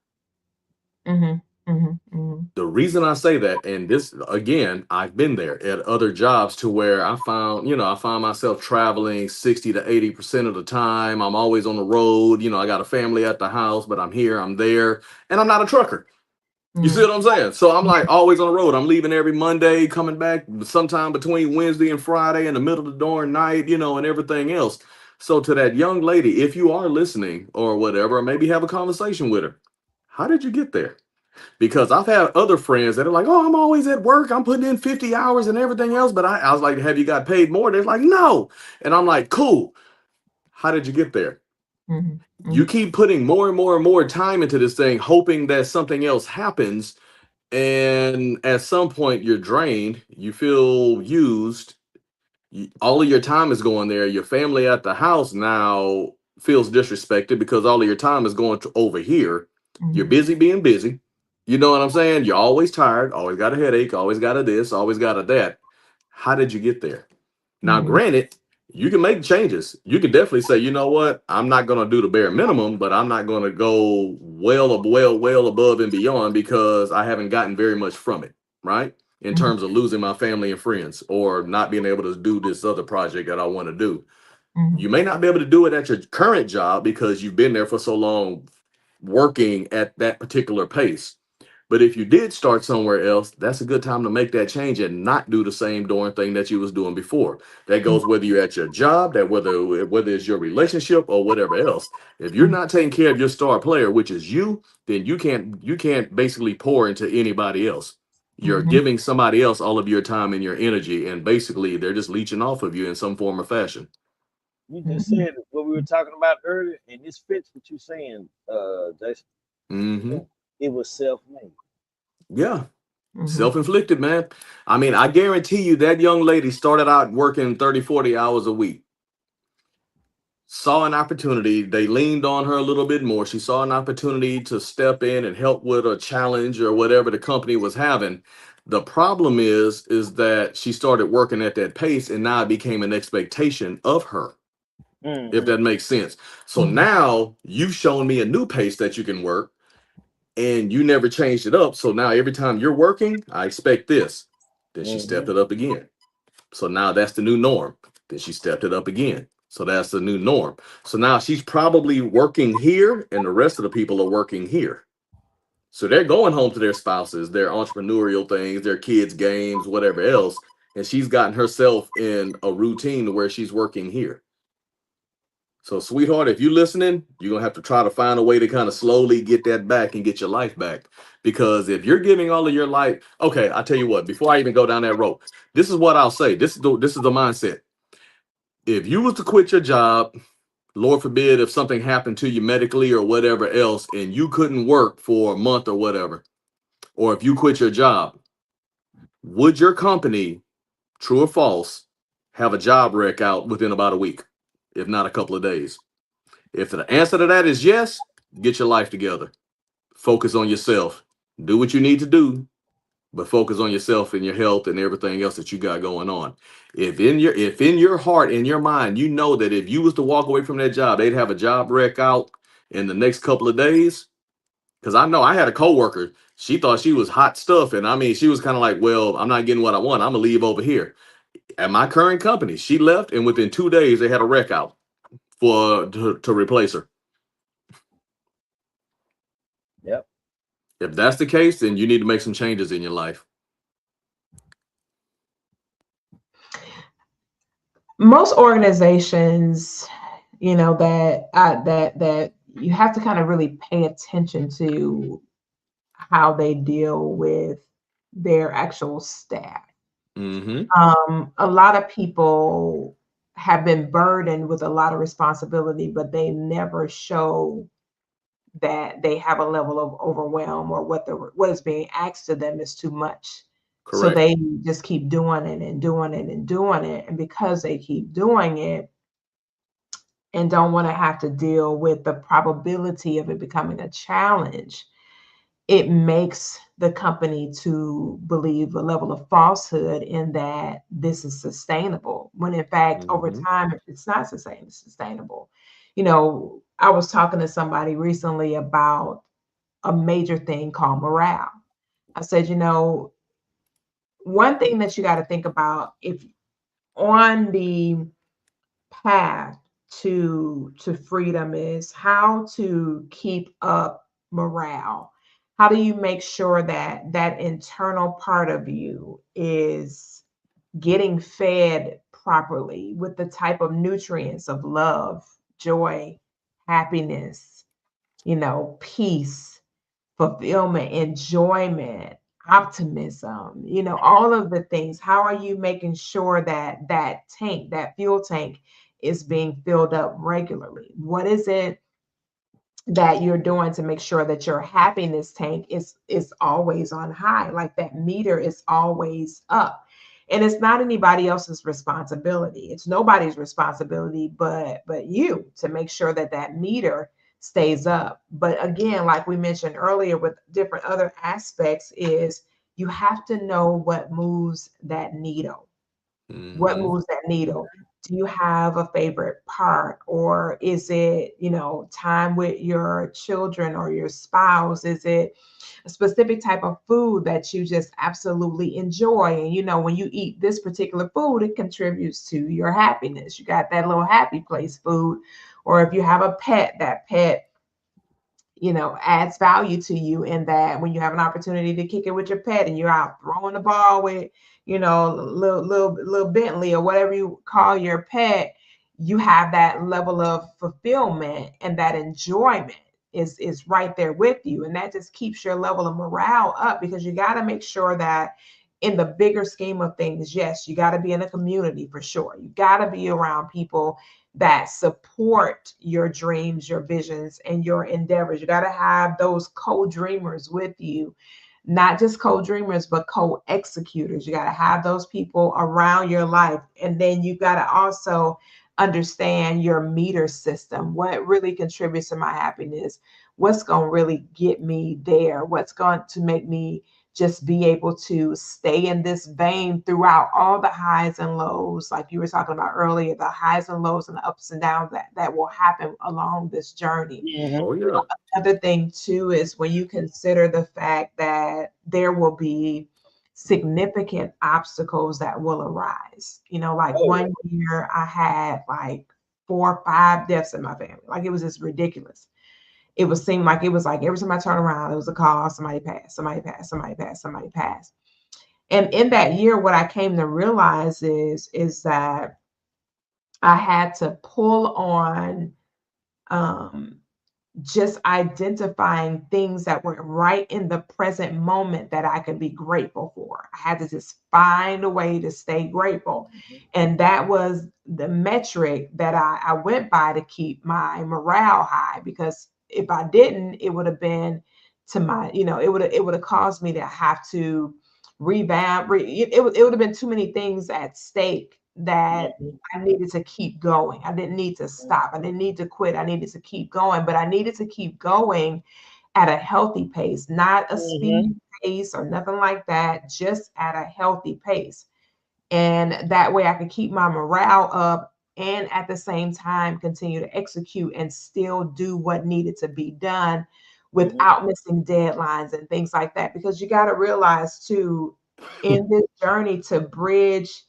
Mm-hmm. Mm-hmm. Mm-hmm. The reason I say that, and this again, I've been there at other jobs to where I find myself traveling 60 to 80% of the time. I'm always on the road. I got a family at the house, but I'm here, I'm there, and I'm not a trucker. You see what I'm saying? So I'm like always on the road. I'm leaving every Monday, coming back sometime between Wednesday and Friday in the middle of the darn night, and everything else. So to that young lady, if you are listening or whatever, maybe have a conversation with her. How did you get there? Because I've had other friends that are like, oh, I'm always at work. I'm putting in 50 hours and everything else. But I was like, have you got paid more? They're like, no. And I'm like, cool. How did you get there? Mm-hmm. You keep putting more and more and more time into this thing, hoping that something else happens. And at some point, you're drained. You feel used. All of your time is going there. Your family at the house now feels disrespected because all of your time is going to over here. You're busy being busy. You know what I'm saying? You're always tired, always got a headache, always got a this, always got a that. How did you get there? Now, Mm-hmm. granted, you can make changes. You can definitely say, you know what? I'm not going to do the bare minimum, but I'm not going to go well above and beyond because I haven't gotten very much from it, right? In terms of losing my family and friends or not being able to do this other project that I want to do. Mm-hmm. You may not be able to do it at your current job because you've been there for so long working at that particular pace. But if you did start somewhere else, that's a good time to make that change and not do the same darn thing that you was doing before. That goes whether you're at your job, that whether it's your relationship or whatever else. If you're not taking care of your star player, which is you, then you can't basically pour into anybody else. You're Mm-hmm. giving somebody else all of your time and your energy, and basically they're just leeching off of you in some form or fashion. You just said what we were talking about earlier, and this fits what you're saying, Jason. Mm-hmm. It was self-made. Yeah. Mm-hmm. Self-inflicted, man. I mean, I guarantee you that young lady started out working 30, 40 hours a week. Saw an opportunity. They leaned on her a little bit more. She saw an opportunity to step in and help with a challenge or whatever the company was having. The problem is that she started working at that pace and now it became an expectation of her, if that makes sense. So now you've shown me a new pace that you can work and you never changed it up. So now every time you're working, I expect this. Then she stepped it up again. So now that's the new norm. Then she stepped it up again. So that's the new norm. So now she's probably working here and the rest of the people are working here. So they're going home to their spouses, their entrepreneurial things, their kids' games, whatever else. And she's gotten herself in a routine where she's working here. So, sweetheart, if you're listening, you're going to have to try to find a way to kind of slowly get that back and get your life back. Because if you're giving all of your life, okay, I'll tell you what, before I even go down that road, this is what I'll say. This is the mindset. If you was to quit your job, Lord forbid, if something happened to you medically or whatever else, and you couldn't work for a month or whatever, or if you quit your job, would your company, true or false, have a job wreck out within about a week, if not a couple of days? If the answer to that is yes, get your life together. Focus on yourself. Do what you need to do, but focus on yourself and your health and everything else that you got going on. If in your heart, in your mind, you know that if you was to walk away from that job, they'd have a job wreck out in the next couple of days. Because I know I had a coworker, she thought she was hot stuff. And I mean, she was kind of like, well, I'm not getting what I want. I'm gonna leave over here. At my current company, she left, and within 2 days, they had a wreck out to replace her. Yep. If that's the case, then you need to make some changes in your life. Most organizations, that you have to kind of really pay attention to how they deal with their actual staff. Mm-hmm. A lot of people have been burdened with a lot of responsibility, but they never show that they have a level of overwhelm, or what is being asked of them is too much. So Correct. they just keep doing it and doing it and doing it. And because they keep doing it and don't want to have to deal with the probability of it becoming a challenge, it makes the company to believe a level of falsehood in that this is sustainable, when in fact, over Mm-hmm. time, it's not sustainable. I was talking to somebody recently about a major thing called morale. I said, one thing that you got to think about, if on the path to freedom, is how to keep up morale. How do you make sure that that internal part of you is getting fed properly with the type of nutrients of love, joy, happiness, peace, fulfillment, enjoyment, optimism, all of the things. How are you making sure that that fuel tank is being filled up regularly? What is it that you're doing to make sure that your happiness tank is always on high, like that meter is always up? And it's not anybody else's responsibility. It's nobody's responsibility but you, to make sure that that meter stays up. But again, like we mentioned earlier with different other aspects, is you have to know what moves that needle. What Mm-hmm. moves that needle? Do you have a favorite park, or is it, time with your children or your spouse? Is it a specific type of food that you just absolutely enjoy? And when you eat this particular food, it contributes to your happiness. You got that little happy place food. Or if you have a pet, that pet adds value to you, in that when you have an opportunity to kick it with your pet and you're out throwing the ball with, little Bentley or whatever you call your pet, you have that level of fulfillment, and that enjoyment is right there with you. And that just keeps your level of morale up, because you got to make sure that in the bigger scheme of things, yes, you got to be in a community for sure. You got to be around people that support your dreams, your visions, and your endeavors. You got to have those co-dreamers with you, not just co-dreamers, but co-executors. You got to have those people around your life. And then you got to also understand your meter system. What really contributes to my happiness? What's going to really get me there? What's going to make me just be able to stay in this vein throughout all the highs and lows, like you were talking about earlier, the highs and lows and the ups and downs that will happen along this journey. Mm-hmm. Oh yeah. Another thing too is when you consider the fact that there will be significant obstacles that will arise. Like Oh yeah. one year I had like 4 or 5 deaths in my family. Like it was just ridiculous. It would seem like it was like every time I turn around, it was a call, somebody passed, somebody passed, somebody passed, somebody passed. And in that year, what I came to realize is that I had to pull on um, just identifying things that were right in the present moment that I could be grateful for. I had to just find a way to stay grateful. And that was the metric that I went by to keep my morale high, because if I didn't, it would have been to my, it would have caused me to have to revamp. It would have been too many things at stake that Mm-hmm. I needed to keep going. I didn't need to stop. I didn't need to quit. I needed to keep going, but I needed to keep going at a healthy pace, not a Mm-hmm. speed pace or nothing like that, just at a healthy pace. And that way I could keep my morale up, and at the same time continue to execute and still do what needed to be done Mm-hmm. without missing deadlines and things like that. Because you got to realize too, in this journey to bridge,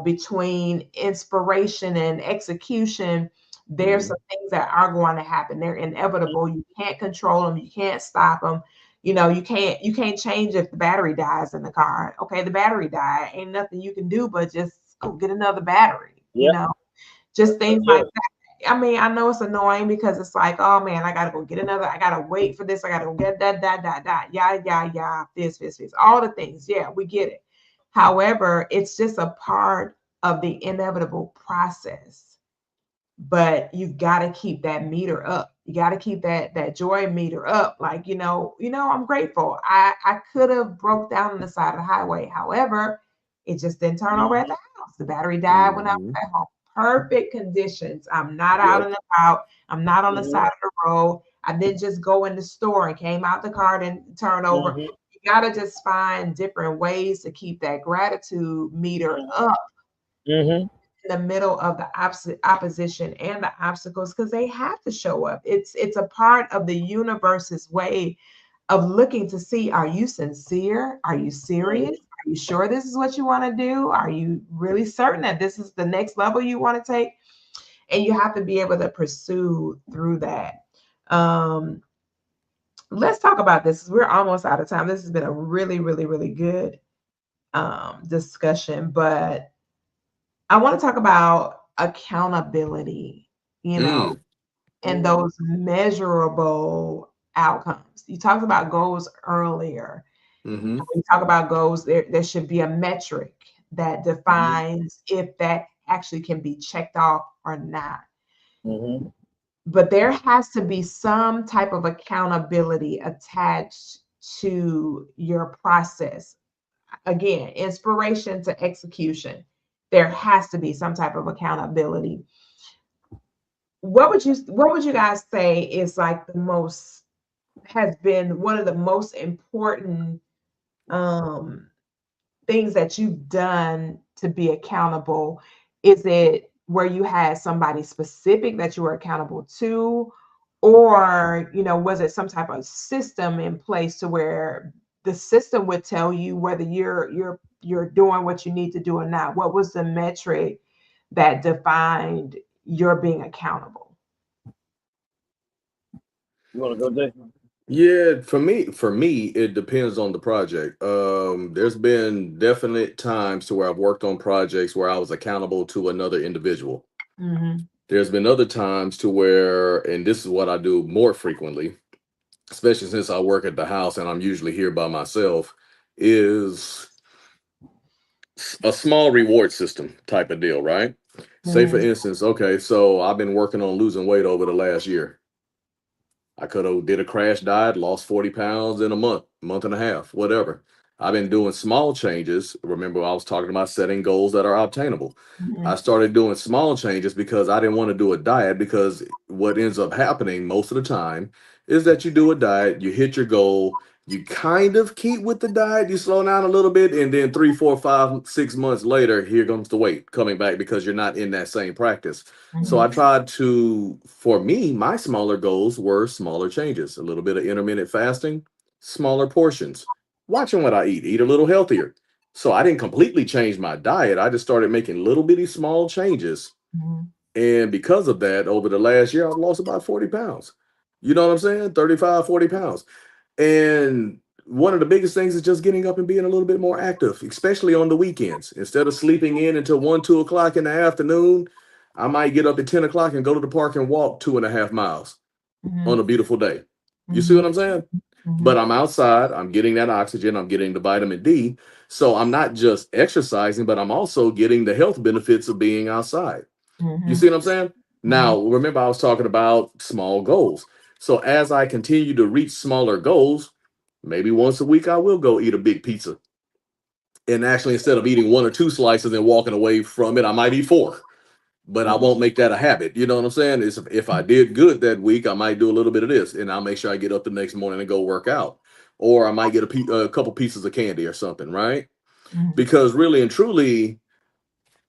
between inspiration and execution, there's Mm-hmm. some things that are going to happen. They're inevitable. You can't control them. You can't stop them. You can't change if the battery dies in the car. Okay, the battery died. Ain't nothing you can do but just go get another battery. you Yep. know, just things That's like it. that. I mean, I know it's annoying because it's like, oh man, I gotta go get another, I gotta wait for this, I gotta go get that, yeah, this, all the things. Yeah, we get it. However, it's just a part of the inevitable process. But you've got to keep that meter up. You got to keep that joy meter up. Like, I'm grateful. I could have broke down on the side of the highway. However, it just didn't turn over at the house. The battery died when I was Mm-hmm. at home. Perfect conditions. I'm not out Yep. and about. I'm not on the Mm-hmm. side of the road. I didn't just go in the store and came out the car and turn over. Mm-hmm. You got to just find different ways to keep that gratitude meter up Mm-hmm. in the middle of the opposition and the obstacles, because they have to show up. It's a part of the universe's way of looking to see, are you sincere? Are you serious? Are you sure this is what you want to do? Are you really certain that this is the next level you want to take? And you have to be able to pursue through that. Let's talk about this. We're almost out of time. This has been a really, really, really good discussion, but I want to talk about accountability, Mm. and those measurable outcomes. You talked about goals earlier. Mm-hmm. When you talk about goals, there should be a metric that defines if that actually can be checked off or not. Mm-hmm. But there has to be some type of accountability attached to your process. Again, inspiration to execution. There has to be some type of accountability. What would you guys say is like the most has been one of the most important um things that you've done to be accountable? Is it where you had somebody specific that you were accountable to, or was it some type of system in place to where the system would tell you whether you're doing what you need to do or not? What was the metric that defined your being accountable? You want to go, Jay? Yeah, for me, it depends on the project. There's been definite times to where I've worked on projects where I was accountable to another individual. Mm-hmm. There's been other times to where, and this is what I do more frequently, especially since I work at the house and I'm usually here by myself, is a small reward system type of deal, right? Say for Mm-hmm. instance, okay, so I've been working on losing weight over the last year. I could have did a crash diet, lost 40 pounds in a month and a half, whatever. I've been doing small changes. Remember, I was talking about setting goals that are obtainable. Mm-hmm. I started doing small changes because I didn't want to do a diet, because what ends up happening most of the time is that you do a diet, you hit your goal, you kind of keep with the diet, you slow down a little bit, and then 3, 4, 5, 6 months later, here comes the weight coming back because you're not in that same practice. So I tried to, for me, my smaller goals were smaller changes, a little bit of intermittent fasting, smaller portions, watching what I eat a little healthier. So I didn't completely change my diet. I just started making little bitty small changes. Mm-hmm. And because of that, over the last year, I've lost about 40 pounds. You know what I'm saying? 35, 40 pounds. And one of the biggest things is just getting up and being a little bit more active, especially on the weekends. Instead of sleeping in until 1, 2 o'clock in the afternoon, I might get up at 10 o'clock and go to the park and walk 2.5 miles Mm-hmm. on a beautiful day. You see Mm-hmm. what I'm saying? Mm-hmm. But I'm outside, I'm getting that oxygen, I'm getting the vitamin D. So I'm not just exercising, but I'm also getting the health benefits of being outside. You Mm-hmm. see what I'm saying? Mm-hmm. Now, remember, I was talking about small goals. So as I continue to reach smaller goals, maybe once a week I will go eat a big pizza. And actually, instead of eating 1 or 2 slices and walking away from it, I might eat four. But I won't make that a habit. You know what I'm saying? Is if I did good that week, I might do a little bit of this, and I'll make sure I get up the next morning and go work out. Or I might get a couple pieces of candy or something, right? Mm-hmm. Because really and truly,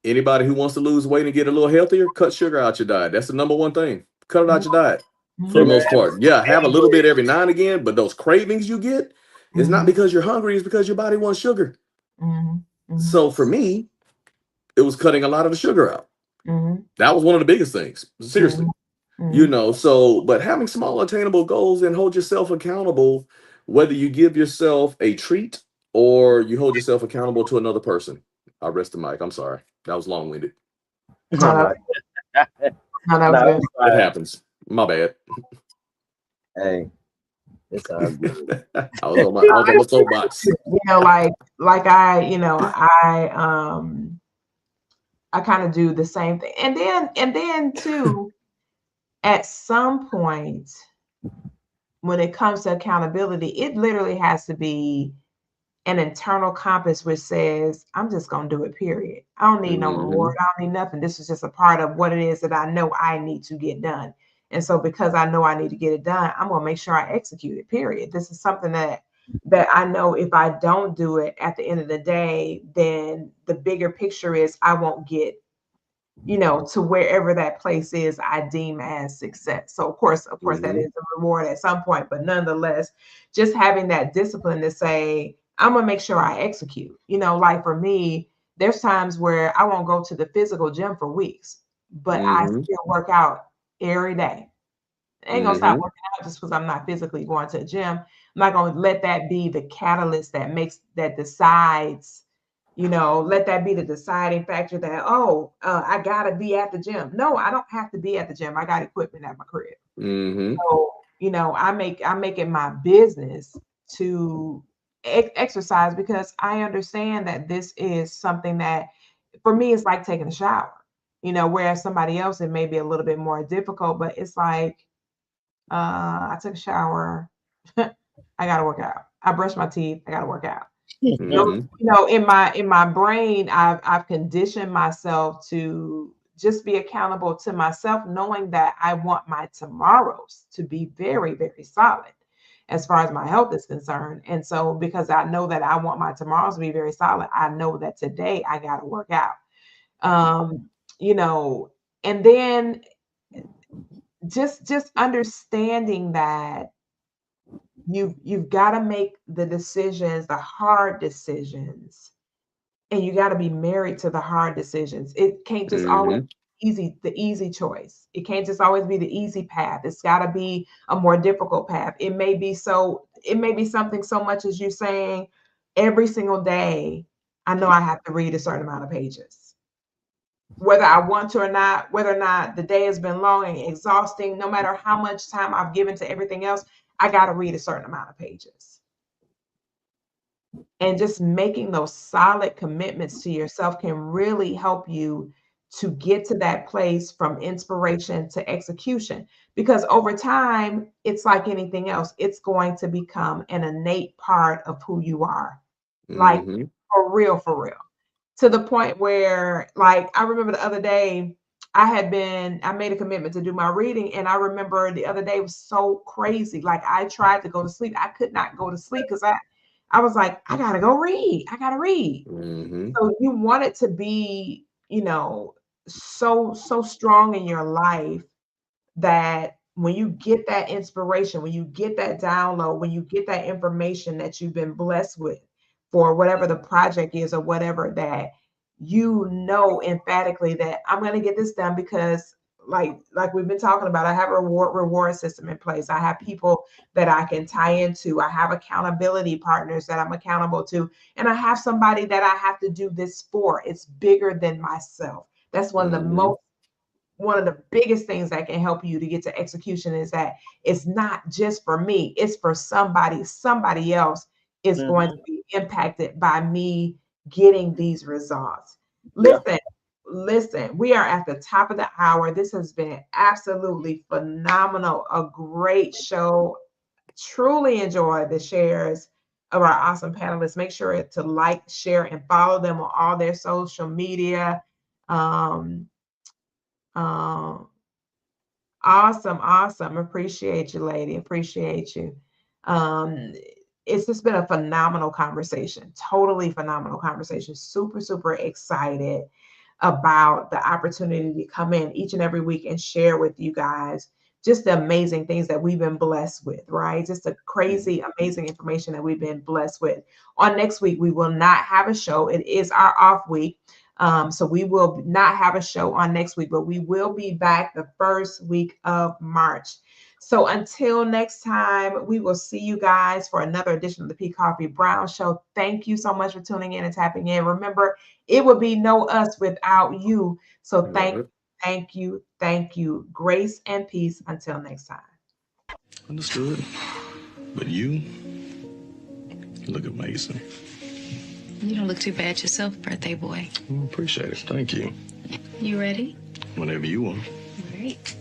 anybody who wants to lose weight and get a little healthier, cut sugar out your diet. That's the number one thing. Cut it out your diet for the Sugar most Mm-hmm. part. Yeah, have a and little bread. bit every now and again, but those cravings you get is not Mm-hmm. because you're hungry, it's because your body wants sugar. Mm-hmm. So for me, it was cutting a lot of the sugar out. Mm-hmm. That was one of the biggest things. Seriously. Mm-hmm. So, but having small attainable goals and hold yourself accountable, whether you give yourself a treat or you hold yourself accountable to another person. I rest the mic. I'm sorry. That was long-winded. No, I'm that, like, no, that was nah, good. it's It fine. happens. My bad. Hey, it's all good. I was on my soapbox. You know, like I kind of do the same thing. And then too, at some point when it comes to accountability, it literally has to be an internal compass which says, I'm just gonna do it, period. I don't need no Mm-hmm. reward, I don't need nothing. This is just a part of what it is that I know I need to get done. And so because I know I need to get it done, I'm gonna make sure I execute it, period. This is something that I know if I don't do it at the end of the day, then the bigger picture is I won't get, to wherever that place is I deem as success. So of course that Mm-hmm. is a reward at some point, but nonetheless, just having that discipline to say, I'm gonna make sure I execute. Like for me, there's times where I won't go to the physical gym for weeks, but I Mm-hmm. still work out every day. I ain't gonna stop Mm-hmm. working out just because I'm not physically going to the gym. I'm not gonna let that be the catalyst that decides, let that be the deciding factor that, I gotta be at the gym. No, I don't have to be at the gym. I got equipment at my crib. Mm-hmm. So, I make it my business to exercise because I understand that this is something that for me it's like taking a shower. Whereas somebody else it may be a little bit more difficult, but it's like I took a shower. I gotta work out. I brushed my teeth. I gotta work out. Those, Mm-hmm. in my brain, I've conditioned myself to just be accountable to myself, knowing that I want my tomorrows to be very, very solid as far as my health is concerned. And so because I know that I want my tomorrows to be very solid, I know that today I gotta work out. Um, you know, and then just understanding that you've got to make the decisions, the hard decisions, and you got to be married to the hard decisions. It can't just always Mm-hmm. be the easy choice. It can't just always be the easy path. It's got to be a more difficult path. It may be something so much as you saying every single day, I know I have to read a certain amount of pages whether I want to or not, whether or not the day has been long and exhausting, no matter how much time I've given to everything else, I got to read a certain amount of pages. And just making those solid commitments to yourself can really help you to get to that place from inspiration to execution. Because over time, it's like anything else, it's going to become an innate part of who you are. Like Mm-hmm. for real to the point where like I remember the other day I made a commitment to do my reading and I remember the other day was so crazy. Like I tried to go to sleep. I could not go to sleep because I was like, I gotta go read. I gotta read. Mm-hmm. So you want it to be, so strong in your life that when you get that inspiration, when you get that download, when you get that information that you've been blessed with for whatever the project is or whatever, that you know emphatically that I'm going to get this done because like we've been talking about, I have a reward system in place. I have people that I can tie into. I have accountability partners that I'm accountable to, and I have somebody that I have to do this for. It's bigger than myself. That's Mm-hmm. one of the biggest things that can help you to get to execution is that it's not just for me, it's for somebody else is going to Mhm. be impacted by me getting these results. Yeah. Listen, we are at the top of the hour. This has been absolutely phenomenal, a great show. Truly enjoy the shares of our awesome panelists. Make sure to like, share, and follow them on all their social media. um, um, Awesome, awesome. Appreciate you, lady. Appreciate you. Um, it's just been a phenomenal conversation. Totally phenomenal conversation. Super, super excited about the opportunity to come in each and every week and share with you guys just the amazing things that we've been blessed with, right? Just the crazy, amazing information that we've been blessed with. On next week, we will not have a show. It is our off week. So we will not have a show on next week, but we will be back the first week of March. So until next time, we will see you guys for another edition of the Koffe Brown Show. Thank you so much for tuning in and tapping in. Remember, it would be no us without you. So Love it. thank you. Grace and peace until next time. Understood. But you look amazing. You don't look too bad yourself, birthday boy. I appreciate it. Thank you. You ready? Whenever you want. All right.